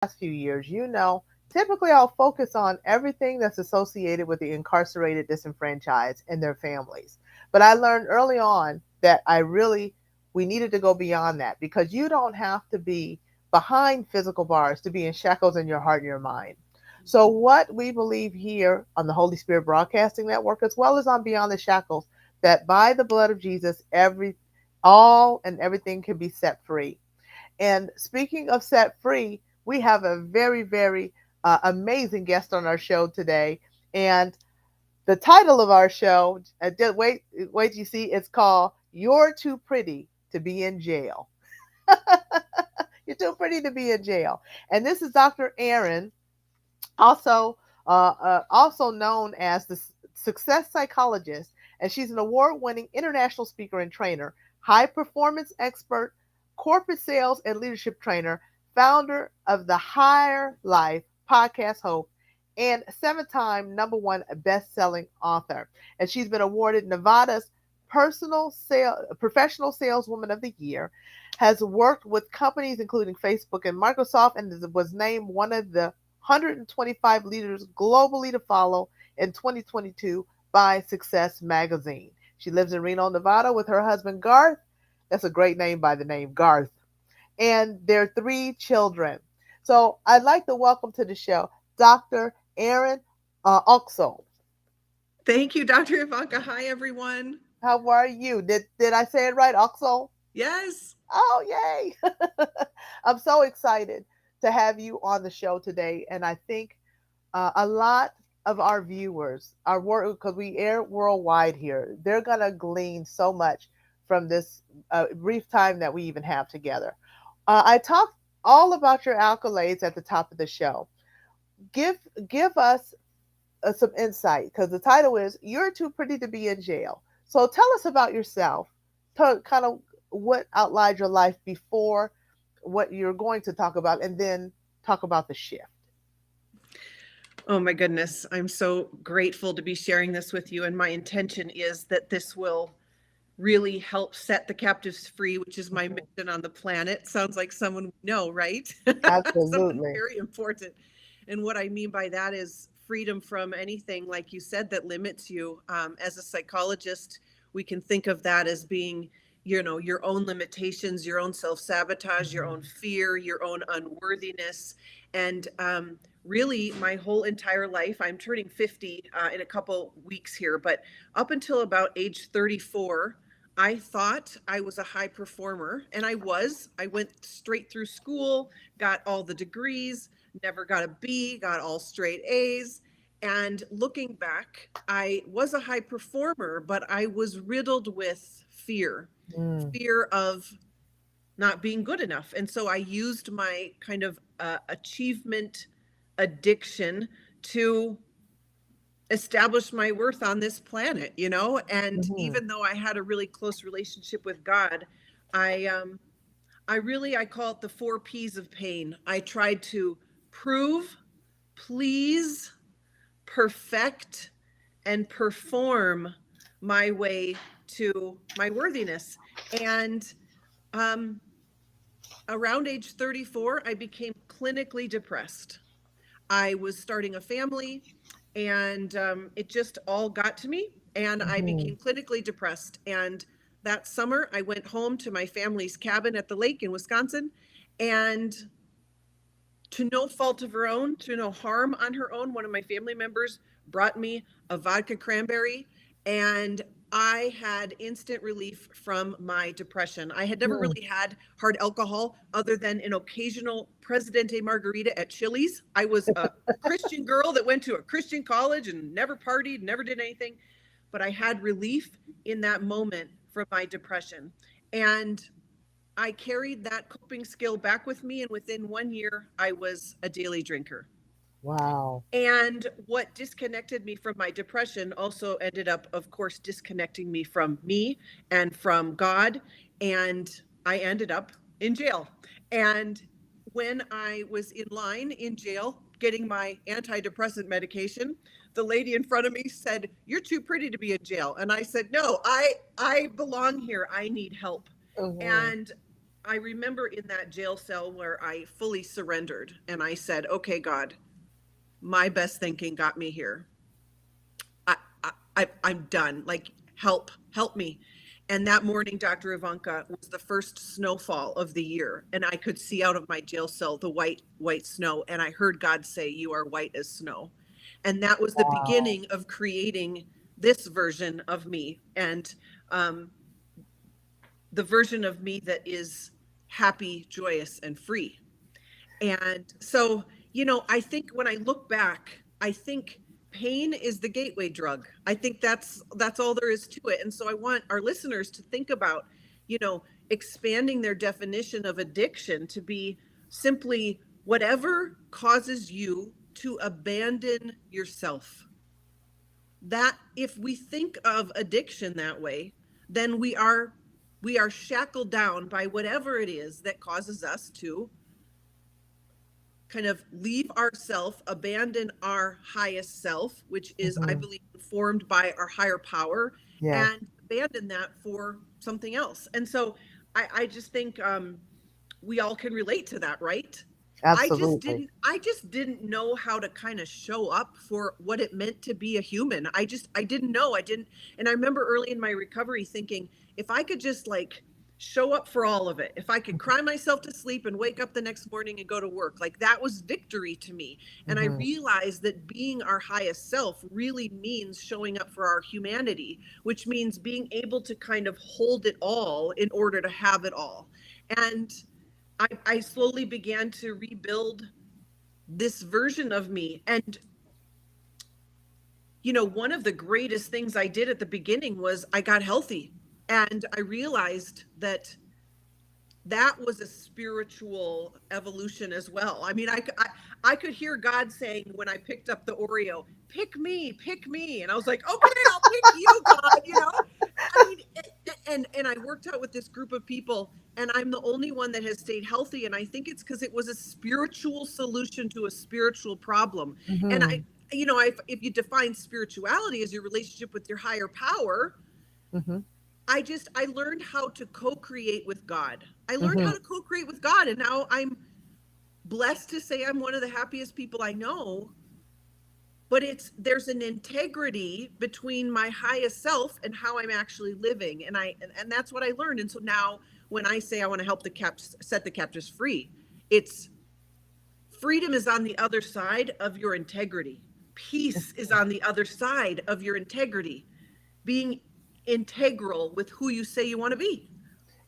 few years, typically I'll focus on everything that's associated with the incarcerated, disenfranchised, and their families. But I learned early on that we needed to go beyond that because you don't have to be behind physical bars to be in shackles in your heart and your mind. So, what we believe here on the Holy Spirit Broadcasting Network, as well as on Beyond the Shackles, that by the blood of Jesus, all and everything can be set free. And speaking of set free, we have a very, very amazing guest on our show today. And the title of our show, wait, you see, it's called You're Too Pretty to Be in Jail. You're too pretty to be in jail. And this is Dr. Erin, also known as the success psychologist, and she's an award-winning international speaker and trainer, high performance expert, corporate sales and leadership trainer, founder of the Higher Life podcast host, and seven-time number one best-selling author. And she's been awarded Nevada's professional saleswoman of the year, has worked with companies including Facebook and Microsoft, and was named one of the 125 leaders globally to follow in 2022 by Success Magazine. She lives in Reno, Nevada with her husband Garth. That's a great name by the name Garth. And their three children. So I'd like to welcome to the show Dr. Erin Oksol. Thank you, Dr. Ivanka. Hi, everyone. How are you? Did I say it right, Oksol? Yes. Oh, yay. I'm so excited to have you on the show today. And I think a lot of our viewers, our work, because we air worldwide here, they're going to glean so much from this brief time that we even have together. I talked all about your accolades at the top of the show. Give give us some insight because the title is "You're Too Pretty to Be in Jail." So tell us about yourself. Kind of what outlined your life before what you're going to talk about, and then talk about the shift. Oh, my goodness. I'm so grateful to be sharing this with you. And my intention is that this will really help set the captives free, which is my Mhm. mission on the planet. Sounds like someone we know, right? Someone Absolutely. very important. And what I mean by that is freedom from anything, like you said, that limits you. As a psychologist, we can think of that as being, your own limitations, your own self sabotage, your own fear, your own unworthiness. And really, my whole entire life, I'm turning 50 in a couple weeks here, but up until about age 34, I thought I was a high performer, and I was. I went straight through school, got all the degrees, never got a B, got all straight A's. And looking back, I was a high performer, but I was riddled with Mm. fear of not being good enough. And so I used my kind of achievement addiction to establish my worth on this planet, And Mhm. even though I had a really close relationship with God, I call it the 4 P's of pain. I tried to prove, please, perfect, and perform my way to my worthiness. And um, around age 34, I became clinically depressed. I was starting a family, and it just all got to me, and I Mhm. became clinically depressed. And that summer, I went home to my family's cabin at the lake in Wisconsin, and to no fault of her own, to no harm on her own, one of my family members brought me a vodka cranberry, and I had instant relief from my depression. I had never Mm. really had hard alcohol other than an occasional Presidente margarita at Chili's. I was a Christian girl that went to a Christian college and never partied, never did anything, but I had relief in that moment from my depression. And I carried that coping skill back with me, and within 1 year, I was a daily drinker. Wow. And what disconnected me from my depression also ended up, of course, disconnecting me from me and from God. And I ended up in jail. And when I was in line in jail getting my antidepressant medication, the lady in front of me said, "You're too pretty to be in jail." And I said, "No, I belong here. I need help." Mhm. And I remember in that jail cell where I fully surrendered and I said, okay, God, my best thinking got me here. I'm done. Like, help me. And that morning, Dr. Ivanka, was the first snowfall of the year. And I could see out of my jail cell the white snow. And I heard God say, "You are white as snow." And that was the Wow. beginning of creating this version of me. And um, the version of me that is happy, joyous, and free. And so, I think when I look back, I think pain is the gateway drug. I think that's all there is to it. And so I want our listeners to think about, expanding their definition of addiction to be simply whatever causes you to abandon yourself. That if we think of addiction that way, then we are shackled down by whatever it is that causes us to kind of leave ourself, abandon our highest self, which is, I Hmm. believe, informed by our higher power, Yes, and abandon that for something else. And so I just think we all can relate to that, right? I just absolutely. didn't I just didn't know how to kind of show up for what it meant to be a human. I didn't know. I didn't. And I remember early in my recovery thinking, if I could just like show up for all of it, if I could cry myself to sleep and wake up the next morning and go to work, like that was victory to me. And I Hmm. realized that being our highest self really means showing up for our humanity, which means being able to kind of hold it all in order to have it all. And I slowly began to rebuild this version of me. And, one of the greatest things I did at the beginning was I got healthy. And I realized that that was a spiritual evolution as well. I mean, I could hear God saying when I picked up the Oreo, pick me. And I was like, okay, I'll pick you, God. I mean, and I worked out with this group of people, and I'm the only one that has stayed healthy. And I think it's because it was a spiritual solution to a spiritual problem. And Hmm. if you define spirituality as your relationship with your higher power, Hmm. I learned how to co-create with God. I learned Hmm. how to co-create with God, and now I'm blessed to say I'm one of the happiest people I know. But there's an integrity between my highest self and how I'm actually living, and that's what I learned. And so now when I say I want to help set the captives free, it's freedom is on the other side of your integrity. Peace is on the other side of your integrity. Being integral with who you say you want to be.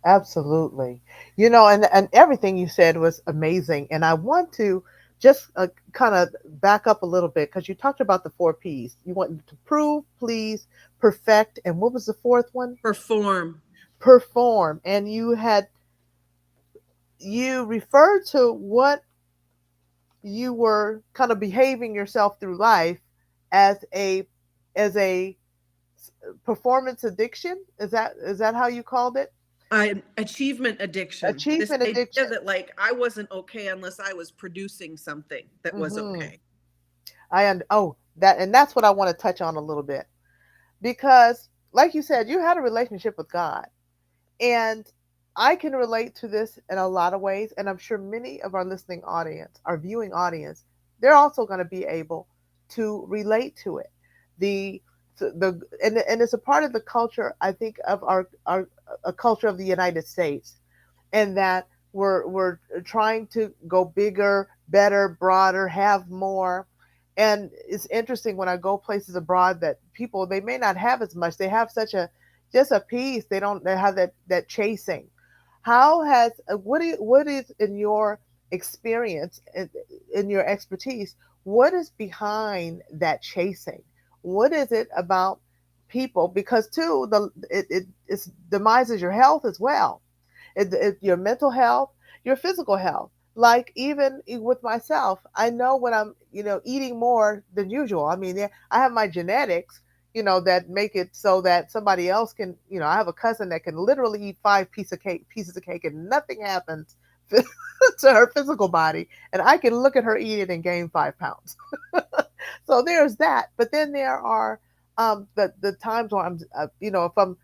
Absolutely. And everything you said was amazing. And I want to just kind of back up a little bit because you talked about the four P's. You want to prove, please, perfect, and what was the fourth one? Perform. Perform. And you referred to what you were kind of behaving yourself through life as a performance addiction. Is that how you called it? Achievement addiction. This Achievement idea addiction. that like I wasn't okay unless I was producing something that was Hmm. okay. That's what I want to touch on a little bit because, like you said, you had a relationship with God, and I can relate to this in a lot of ways, and I'm sure many of our listening audience, our viewing audience, they're also going to be able to relate to it. The the and it's a part of the culture, I think, of our a culture of the United States, and that we're trying to go bigger, better, broader, have more. And it's interesting when I go places abroad that people, they may not have as much. They have such a just a piece. They have that chasing. How has what is in your experience, in your expertise, what is behind that chasing? What is it about people? Because too, it demises your health as well, your mental health, your physical health. Like even with myself, I know when I'm, eating more than usual. I mean, yeah, I have my genetics, that make it so that somebody else can, I have a cousin that can literally eat five pieces of cake, and nothing happens to her physical body, and I can look at her eat it and gain 5 pounds. So there's that. But then there are the times where I'm, if I'm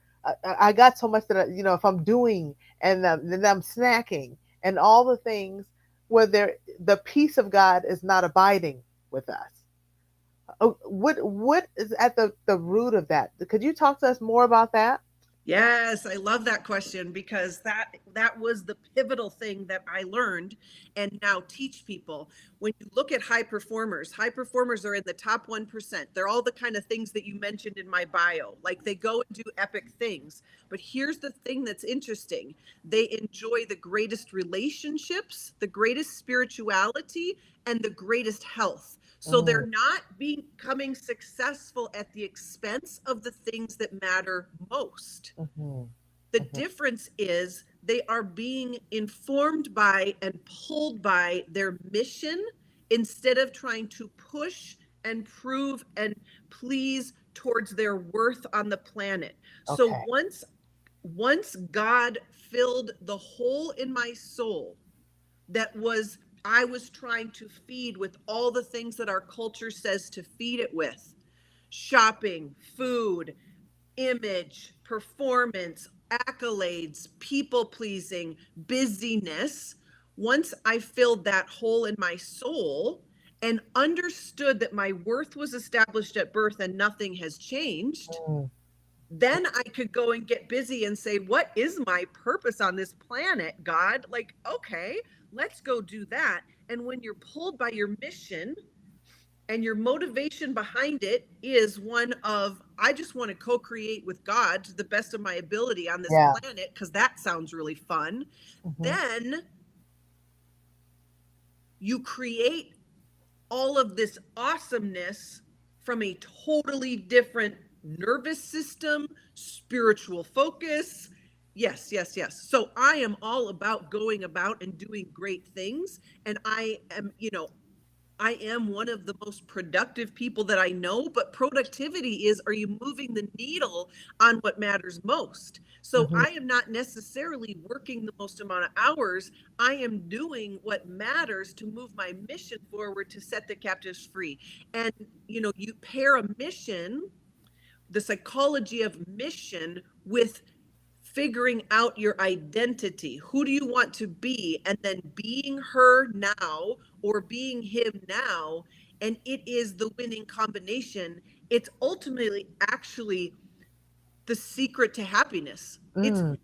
I got so much that if I'm doing, and then I'm snacking and all the things where the peace of God is not abiding with us. What is at the root of that? Could you talk to us more about that? Yes, I love that question because that was the pivotal thing that I learned and now teach people. When you look at high performers are in the top 1%. They're all the kind of things that you mentioned in my bio. Like they go and do epic things. But here's the thing that's interesting. They enjoy the greatest relationships, the greatest spirituality, and the greatest health. So Mm, they're not becoming successful at the expense of the things that matter most. mm-hmm, The mm-hmm. difference is they are being informed by and pulled by their mission instead of trying to push and prove and please towards their worth on the planet. So Okay. once God filled the hole in my soul that was I was trying to feed with all the things that our culture says to feed it with: shopping, food, image, performance, accolades, people pleasing, busyness. Once I filled that hole in my soul and understood that my worth was established at birth and nothing has changed, Mm, then I could go and get busy and say, what is my purpose on this planet, God? Like, okay, let's go do that. And when you're pulled by your mission and your motivation behind it is one of, I just want to co create with God to the best of my ability on this yeah. planet, because that sounds really fun, Mm-hmm, then you create all of this awesomeness from a totally different nervous system, spiritual focus. Yes, yes, yes. So I am all about going about and doing great things. And I am, I am one of the most productive people that I know, but productivity is, are you moving the needle on what matters most? So mm-hmm. I am not necessarily working the most amount of hours. I am doing what matters to move my mission forward to set the captives free. And, you pair a mission, the psychology of mission, with figuring out your identity. Who do you want to be? And then being her now or being him now. And it is the winning combination. It's ultimately actually the secret to happiness. It's Mm,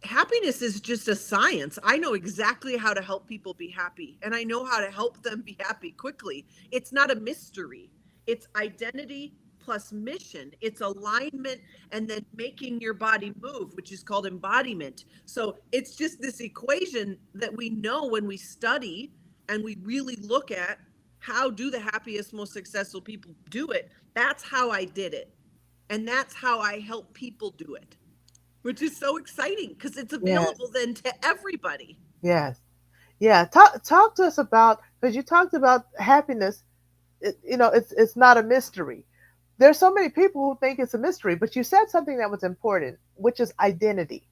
happiness is just a science. I know exactly how to help people be happy, and I know how to help them be happy quickly. It's not a mystery. It's identity plus mission. It's alignment and then making your body move, which is called embodiment. So it's just this equation that we know when we study and we really look at how do the happiest, most successful people do it. That's how I did it. And that's how I help people do it, which is so exciting because it's yes. available then to everybody. Yes. Yeah. Talk to us about, because you talked about happiness. It's not a mystery. There's so many people who think it's a mystery, but you said something that was important, which is identity.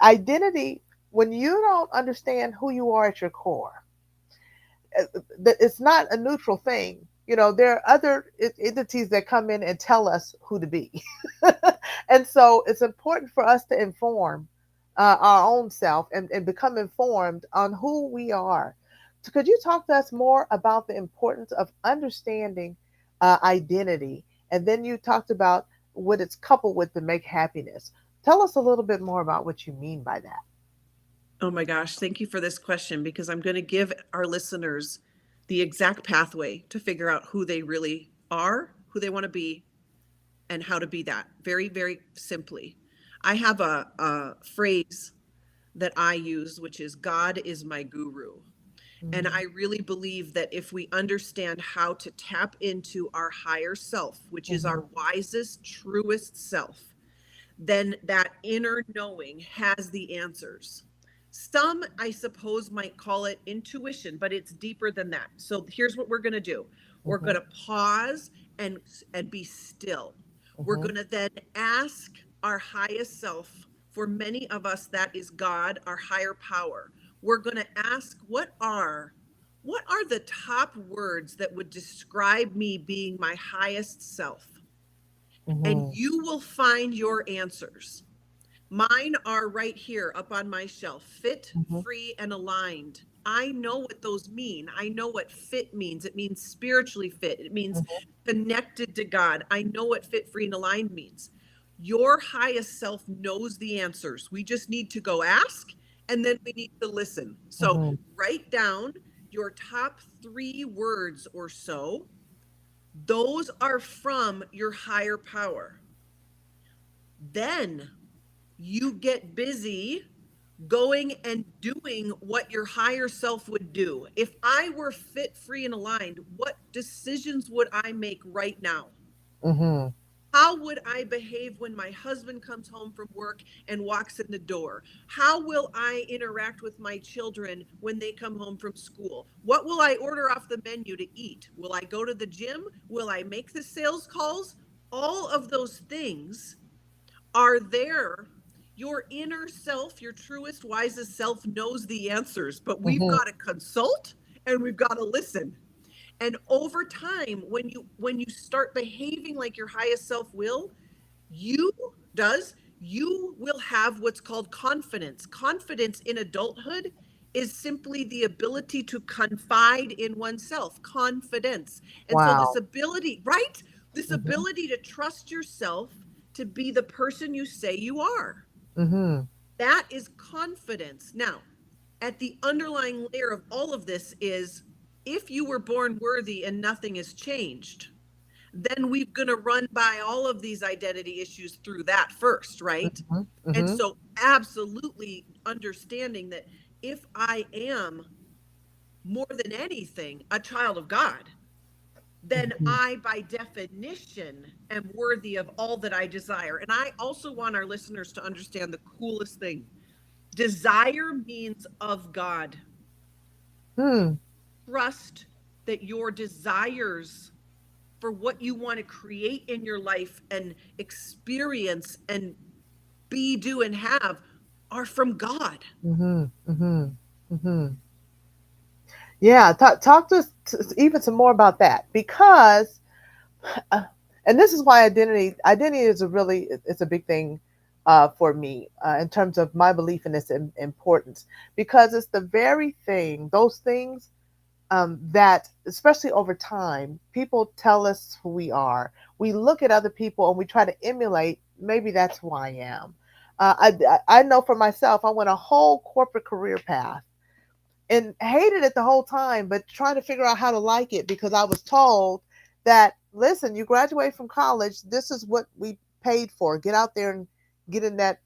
Identity. When you don't understand who you are at your core, it's not a neutral thing. There are other entities that come in and tell us who to be. And so it's important for us to inform our own self, and become informed on who we are. So could you talk to us more about the importance of understanding identity? And then you talked about what it's coupled with to make happiness. Tell us a little bit more about what you mean by that. Oh my gosh, thank you for this question because I'm going to give our listeners the exact pathway to figure out who they really are, who they want to be, and how to be that very, very simply. I have a phrase that I use, which is God is my guru. And Mm-hmm. I really believe that if we understand how to tap into our higher self, which is Mm-hmm. our wisest, truest self, then that inner knowing has the answers. Some, I suppose, might call it intuition, but it's deeper than that. So here's what we're going to do. We're Mm-hmm. going to pause and be still. We're Mm-hmm. going to then ask our highest self. For many of us, that is God, our higher power. We're going to ask, what are the top words that would describe me being my highest self? and Mhm. you will find your answers. Mine are right here up on my shelf: fit, Mhm. free, and aligned. I know what those mean. I know what fit means. It means spiritually fit, it means Mhm. connected to God. I know what fit, free, and aligned means. Your highest self knows the answers. We just need to go ask, and then we need to listen. So Mhm. write down your top 3 words or so. Those are from your higher power. Then you get busy going and doing what your higher self would do. If I were fit, free, and aligned, what decisions would I make right now? Mhm. How would I behave when my husband comes home from work and walks in the door? How will I interact with my children when they come home from school? What will I order off the menu to eat? Will I go to the gym? Will I make the sales calls? All of those things are there. Your inner self, your truest, wisest self knows the answers, but we've Mhm. got to consult and we've got to listen. And over time, when you start behaving like your highest self will, you does you will have what's called confidence. Confidence in adulthood is simply the ability to confide in oneself. Confidence. And so this Wow. ability, right? This Mhm. ability to trust yourself to be the person you say you are. Mhm. That is confidence. Now, at the underlying layer of all of this is, if you were born worthy and nothing has changed, then we're going to run by all of these identity issues through that first, right? Mhm. And Mhm. so, absolutely understanding that if I am more than anything a child of God, then Mhm. I, by definition, am worthy of all that I desire. And I also want our listeners to understand the coolest thing: desire means of God. Hmm. Trust that your desires for what you want to create in your life and experience and be, do, and have are from God. Mhm. Mhm. Mhm. Yeah. Talk to us even some more about that because, uh, and this is why identity is a really it's a big thing for me in terms of my belief in its importance because it's the very thing those things that, especially over time, people tell us who we are. We look at other people and we try to emulate. Maybe that's who I am. I know for myself, I went a whole corporate career path and hated it the whole time, but trying to figure out how to like it because I was told that, listen, you graduate from college, this is what we paid for. Get out there and get in that,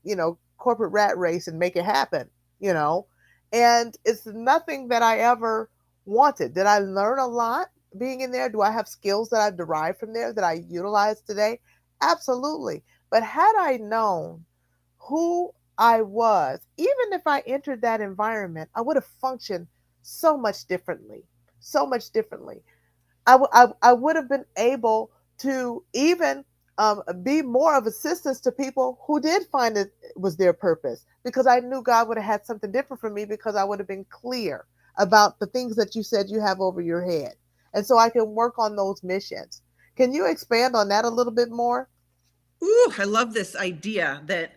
corporate rat race and make it happen, you know. And it's nothing that I ever wanted. Did I learn a lot being in there? Do I have skills that I've derived from there that I utilize today? Absolutely. But had I known who I was, even if I entered that environment, I would have functioned so much differently. So much differently. I would have been able to even be more of assistance to people who did find it was their purpose because I knew God would have had something different for me because I would have been clear about the things that you said you have over your head. And so I can work on those missions. Can you expand on that a little bit more? Ooh, I love this idea that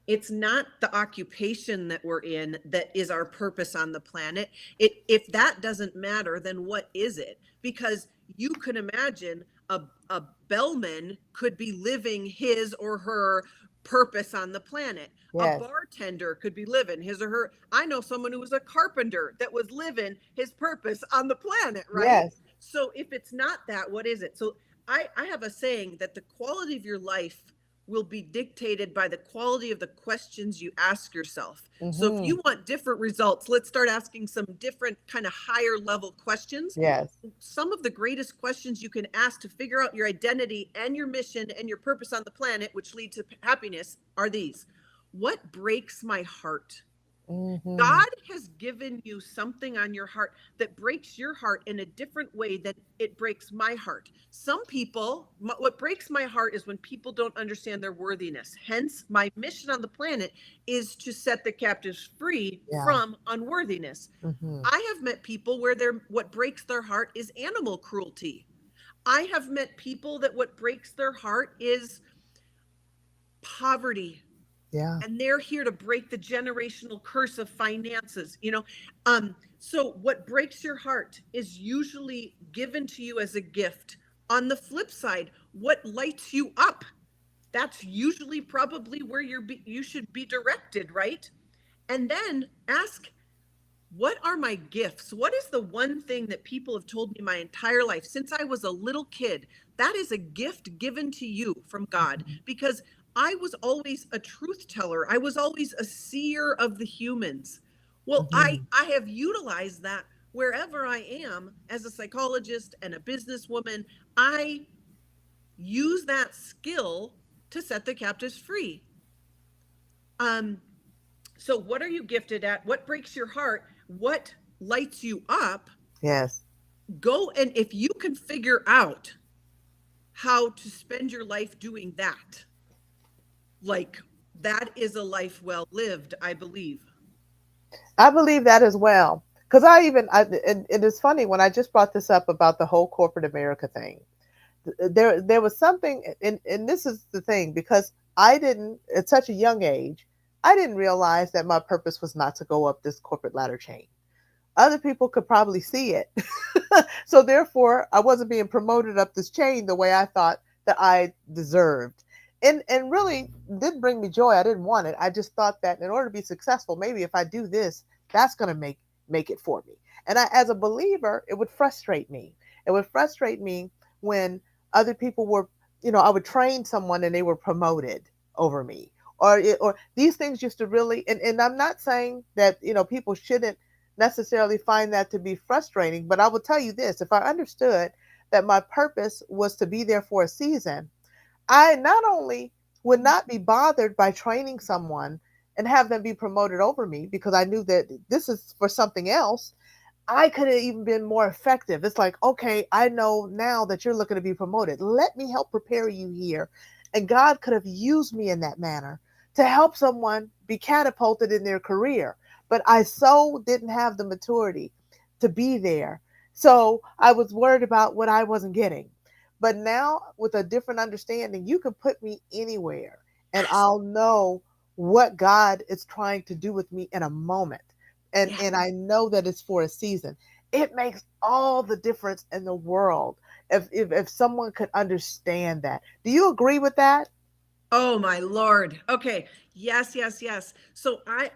it's not the occupation that we're in that is our purpose on the planet. If that doesn't matter, then what is it? Because you can imagine a bellman could be living his or her purpose on the planet. A Yes. bartender could be living his or her. I know someone who was a carpenter that was living his purpose on the planet, right? Yes. So if it's not that, what is it? So I have a saying that the quality of your life will be dictated by the quality of the questions you ask yourself. So if Mhm. you want different results, let's start asking some different kind of higher level questions. Yes. Some of the greatest questions you can ask to figure out your identity and your mission and your purpose on the planet, which lead to happiness, are these: what breaks my heart? Mhm. God has given you something on your heart that breaks your heart in a different way than it breaks my heart. Some people, what breaks my heart is when people don't understand their worthiness. Hence, my mission on the planet is to set the captives free Yeah. from unworthiness. Mhm. I have met people where what breaks their heart is animal cruelty. I have met people that what breaks their heart is poverty, Yeah. and they're here to break the generational curse of finances, so what breaks your heart is usually given to you as a gift. On the flip side, what lights you up, that's usually probably where you should be directed, right? And then ask, what are my gifts? What is the one thing that people have told me my entire life since I was a little kid? That is a gift given to you from God, because I was always a truth teller. I was always a seer of the humans. Well, I Hmm. I have utilized that wherever I am as a psychologist and a businesswoman. I use that skill to set the captives free. Um so what are you gifted at? What breaks your heart? What lights you up? Yes. Go, and if you can figure out how to spend your life doing that, like, that is a life well lived, I believe. I believe that as well. Because and it is funny when I just brought this up about the whole corporate America thing. There was something, and this is the thing, because I didn't, at such a young age, I didn't realize that my purpose was not to go up this corporate ladder chain. Other people could probably see it. So therefore, I wasn't being promoted up this chain the way I thought that I deserved. And really didn't bring me joy. I didn't want it. I just thought that in order to be successful, maybe if I do this, that's going to make it for me. And as a believer, it would frustrate me. It would frustrate me when other people were, I would train someone and they were promoted over me. Or these things used to really, and I'm not saying that, people shouldn't necessarily find that to be frustrating, but I will tell you this: if I understood that my purpose was to be there for a season, I not only would not be bothered by training someone and have them be promoted over me because I knew that this is for something else, I could have even been more effective. It's like, okay, I know now that you're looking to be promoted. Let me help prepare you here. And God could have used me in that manner to help someone be catapulted in their career. But I so didn't have the maturity to be there. So I was worried about what I wasn't getting. But now, with a different understanding, you can put me anywhere and Yes. I'll know what God is trying to do with me in a moment, Yeah. and I know that it's for a season. It makes all the difference in the world if someone could understand that. Do you agree with that? Oh my Lord. Okay. Yes, yes, yes. So I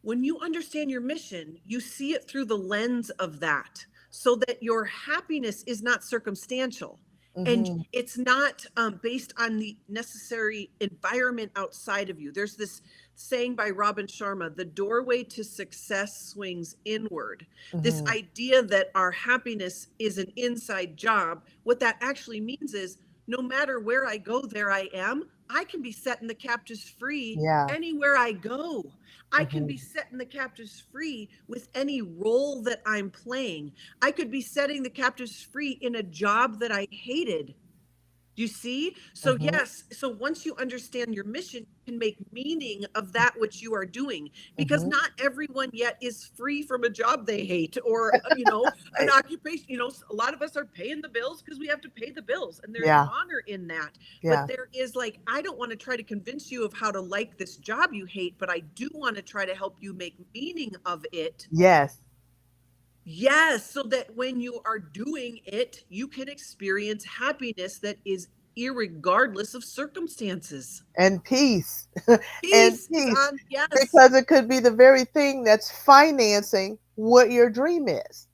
when you understand your mission, you see it through the lens of that, so that your happiness is not circumstantial, and Mm-hmm. it's not based on the necessary environment outside of you. There's this saying by Robin Sharma: the doorway to success swings inward. This Mm-hmm. idea that our happiness is an inside job. What that actually means is, no matter where I go, there I am. I can be setting the captives free Yeah. anywhere I go. I can Mm-hmm. be setting the captives free with any role that I'm playing. I could be setting the captives free in a job that I hated. Do you see? So, Mm-hmm. yes. So, once you understand your mission, you can make meaning of that which you are doing, because Mm-hmm. not everyone yet is free from a job they hate, or, an Right. occupation. A lot of us are paying the bills because we have to pay the bills, and there's an Yeah. honor in that. But Yeah. there is, like, I don't want to try to convince you of how to like this job you hate, but I do want to try to help you make meaning of it. Yes. Yes, so that when you are doing it, you can experience happiness that is irregardless of circumstances. And peace. And Peace is peace. on, yes. Because it could be the very thing that's financing what your dream is.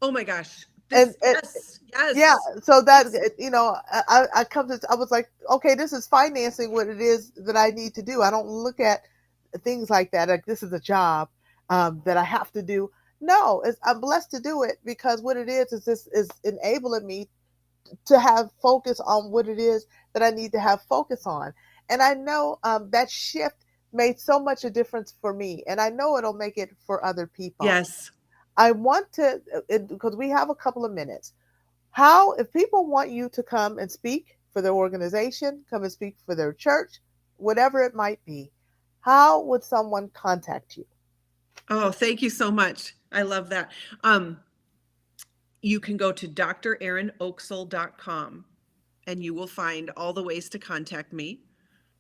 Oh my gosh. And, This, yes, yeah, yes. so that, It's, I was like, okay, this is financing what it is that I need to do. I don't look at things like that, like this is a job that I have to do. No, I'm blessed to do it because what it is this is enabling me to have focus on what it is that I need to have focus on. And I know that shift made so much a difference for me, and I know it'll make it for other people. yes. I want to, because we have a couple of minutes. How, if people want you to come and speak for their organization, come and speak for their church, whatever it might be, how would someone contact you? Oh, thank you so much. I love that. Um, you can go to drerinOksol.com. and you will find all the ways to contact me.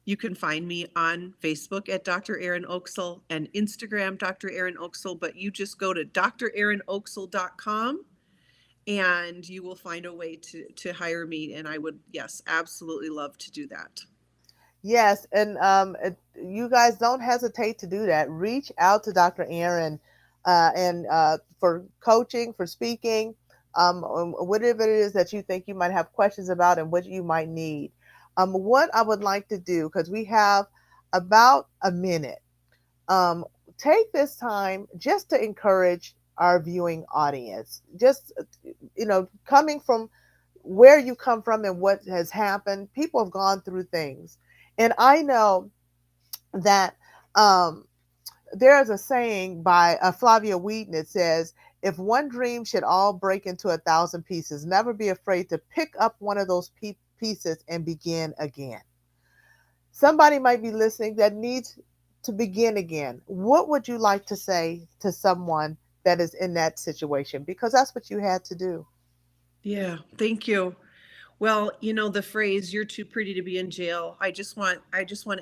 You can find me on Facebook at Dr. Erin Oksol and Instagram, Dr. Erin Oksol, but you just go to drerinoksol.com and you will find a way to hire me. And I would, yes, absolutely love to do that. Yes, and you guys don't hesitate to do that. Reach out to Dr. Aaron, and for coaching, for speaking, whatever it is that you think you might have questions about and what you might need. What I would like to do, because we have about a minute, um, take this time just to encourage our viewing audience. Just, coming from where you come from and what has happened, people have gone through things. And I know that um, there's a saying by Flavia Wheaton that says, if one dream should all break into 1,000 pieces, never be afraid to pick up one of those pieces and begin again. Somebody might be listening that needs to begin again. What would you like to say to someone that is in that situation? Because that's what you had to do. Yeah, thank you. Well, the phrase "you're too pretty to be in jail." I just want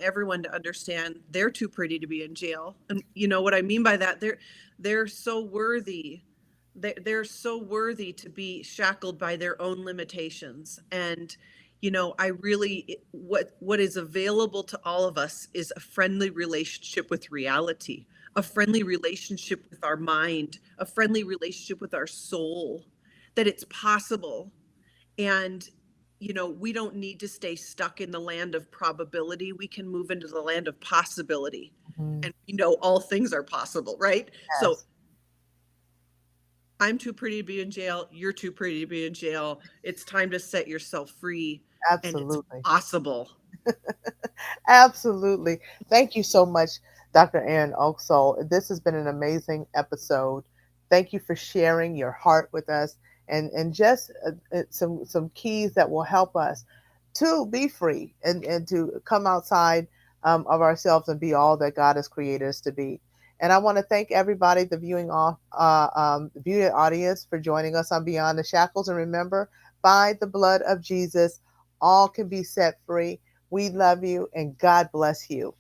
everyone to understand they're too pretty to be in jail. And you know what I mean by that? They're so worthy. They're so worthy to be shackled by their own limitations. And I really what is available to all of us is a friendly relationship with reality, a friendly relationship with our mind, a friendly relationship with our soul, that it's possible. And we don't need to stay stuck in the land of probability. We can move into the land of possibility. Mhm. And all things are possible, right? So Yes, I'm too pretty to be in jail. You're too pretty to be in jail. It's time to set yourself free, and it's absolutely. possible. Absolutely. Thank you so much, Dr. Erin Oksol. This has been an amazing episode. Thank you for sharing your heart with us, and just some keys that will help us to be free and to come outside of ourselves and be all that God has created us to be. And I want to thank everybody, the viewing audience, for joining us on Beyond the Shackles. And remember, by the blood of Jesus, all can be set free. We love you and God bless you.